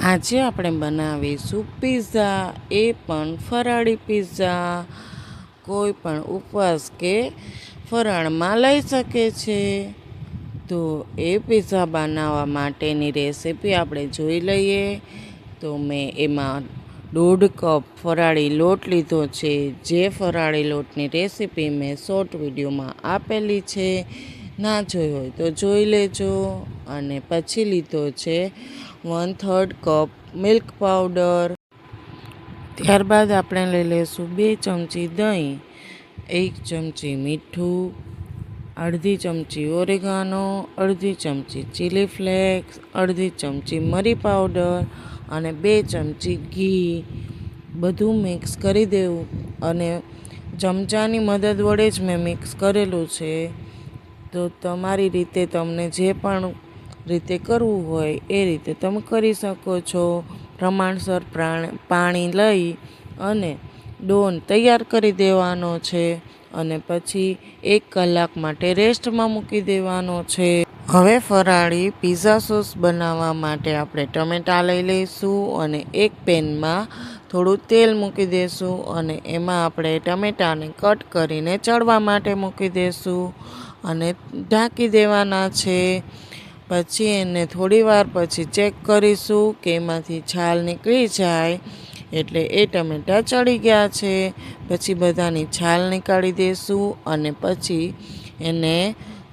આજે આપણે બનાવીશું પિઝા, એ પણ ફરાળી પિઝા. કોઈ પણ ઉપવાસ કે ફરાળમાં લઈ શકે છે. તો એ પિઝા બનાવવા માટેની રેસીપી આપણે જોઈ લઈએ. તો મેં એમાં 1.5 કપ ફરાળી લોટ લીધો છે. જે ફરાળી લોટની રેસીપી મેં શોર્ટ વિડીયોમાં આપેલી છે, ના જોઈ હોય તો જોઈ લેજો. અને પછી લીધો છે 1/3 કપ મિલ્ક પાવડર. ત્યારબાદ આપણે લઈ લઈશું 2 ચમચી દહીં, 1 ચમચી મીઠું, અડધી ચમચી ઓરેગાનો, અડધી ચમચી ચીલી ફ્લેક્સ, અડધી ચમચી મરી પાવડર અને 2 ચમચી ઘી. બધું મિક્સ કરી દેવું અને ચમચાની મદદ વડે જ મેં મિક્સ કરેલું છે. તો તમારી રીતે તમને જે પણ રીતે કરવું હોય એ રીતે તમે કરી શકો છો. પ્રમાણસર પાણી લઈ અને ડોન તૈયાર કરી દેવાનો છે અને પછી 1 કલાક માટે રેસ્ટમાં મૂકી દેવાનો છે. હવે ફરાળી પિઝા સોસ બનાવવા માટે આપણે ટમેટાં લઈ લઈશું અને એક પેનમાં થોડું તેલ મૂકી દઈશું અને એમાં આપણે ટમેટાને કટ કરીને ચડવા માટે મૂકી દઈશું અને ઢાંકી દેવાના છે. પછી એને થોડી વાર પછી ચેક કરીશું કે એમાંથી છાલ નીકળી જાય એટલે એ ટમેટાં ચડી ગયા છે. પછી બધાની છાલ નીકાળી દઈશું અને પછી એને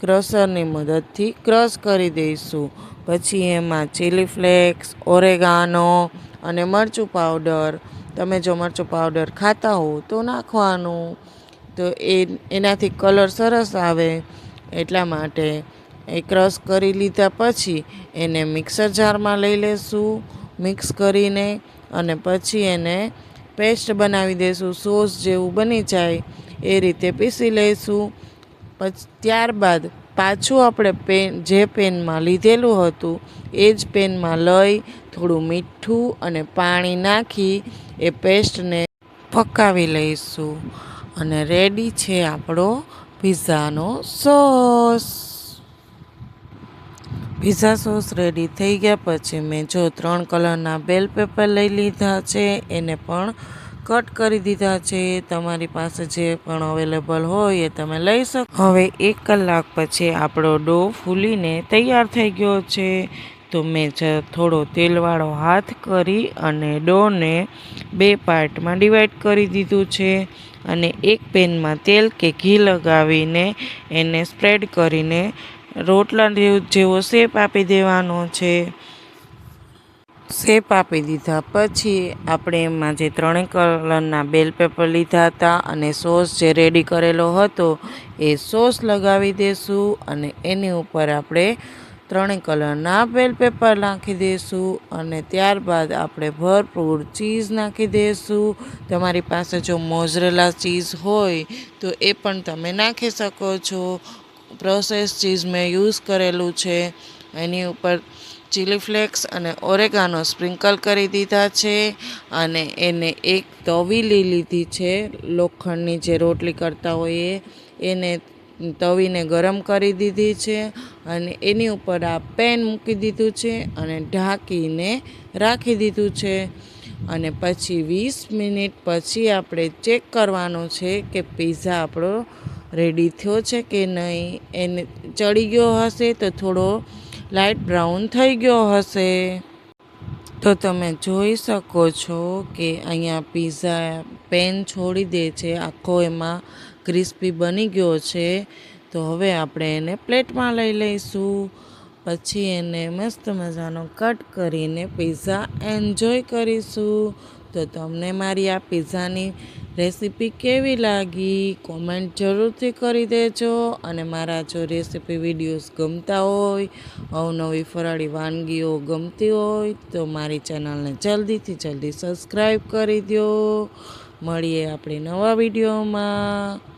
ક્રશરની મદદથી ક્રશ કરી દઈશું. પછી એમાં ચીલી ફ્લેક્સ, ઓરેગાનો અને મરચું પાવડર, તમે જો મરચું પાવડર ખાતા હો તો નાખવાનું, તો એનાથી કલર સરસ આવે એટલા માટે. એ ક્રશ કરી લીધા પછી એને મિક્સર જારમાં લઈ લેશું મિક્સ કરીને અને પછી એને પેસ્ટ બનાવી દઈશું. સોસ જેવું બની જાય એ રીતે પીસી લઈશું. ત્યારબાદ પાછું આપણે જે પેનમાં લીધેલું હતું એ જ પેનમાં લઈ થોડું મીઠું અને પાણી નાખી એ પેસ્ટને પકાવી લઈશું અને રેડી છે આપણો પિઝાનો સોસ. પિઝા સોસ રેડી થઈ ગયા પછી મેં જો 3 કલરના બેલ પેપર લઈ લીધા છે, એને પણ કટ કરી દીધા છે. તમારી પાસે જે પણ અવેલેબલ હોય એ તમે લઈ શકો. હવે 1 કલાક પછી આપણો ડો ફૂલીને તૈયાર થઈ ગયો છે. તો મેં થોડો તેલવાળો હાથ કરી અને ડોને 2 પાર્ટમાં ડિવાઈડ કરી દીધું છે અને એક પેનમાં તેલ કે ઘી લગાવીને એને સ્પ્રેડ કરીને રોટલા જેવો શેપ આપી દેવાનો છે. શેપ આપી દીધા પછી આપણે એમાં જે 3 કલરના બેલ પેપર લીધા હતા અને સોસ જે રેડી કરેલો હતો એ સોસ લગાવી દઈશું અને એની ઉપર આપણે 3 કલરના બેલ પેપર નાખી દઈશું અને ત્યારબાદ આપણે ભરપૂર ચીઝ નાખી દઈશું. તમારી પાસે જો મોઝરેલા ચીઝ હોય તો એ પણ તમે નાખી શકો છો. પ્રોસેસ ચીઝ મેં યુઝ કરેલું છે. એની ઉપર ચીલી ફ્લેક્સ અને ઓરેગાનો સ્પ્રિંકલ કરી દીધા છે અને એને એક તવી લઈ લીધી છે, લોખંડની જે રોટલી કરતા હોય એને તવીને ગરમ કરી દીધી છે અને એની ઉપર આ પેન મૂકી દીધું છે અને ઢાંકીને રાખી દીધું છે. અને પછી 20 મિનિટ પછી આપણે ચેક કરવાનું છે કે પિઝા આપણો રેડી થયો છે કે નહીં. એને ચડી ગયો હશે તો થોડો લાઇટ બ્રાઉન થઈ ગયો હશે. તો તમે જોઈ શકો છો કે અહીંયા પિઝા પેન છોડી દે છે, આખો એમાં ક્રિસ્પી બની ગયો છે. તો હવે આપણે એને પ્લેટમાં લઈ લઈશું. પછી એને મસ્ત મજાનો કટ કરીને પિઝા એન્જોય કરીશું. તો તમને મારી આ પિઝાની રેસીપી કેવી લાગી કોમેન્ટ જરૂરથી કરી દેજો. અને મારા જો રેસીપી વિડીયોઝ ગમતા હોય, અવનવી ફરાળી વાનગીઓ ગમતી હોય તો મારી ચેનલને જલ્દીથી જલ્દી સબસ્ક્રાઈબ કરી દો. મળીએ આપણે નવા વિડીયોમાં.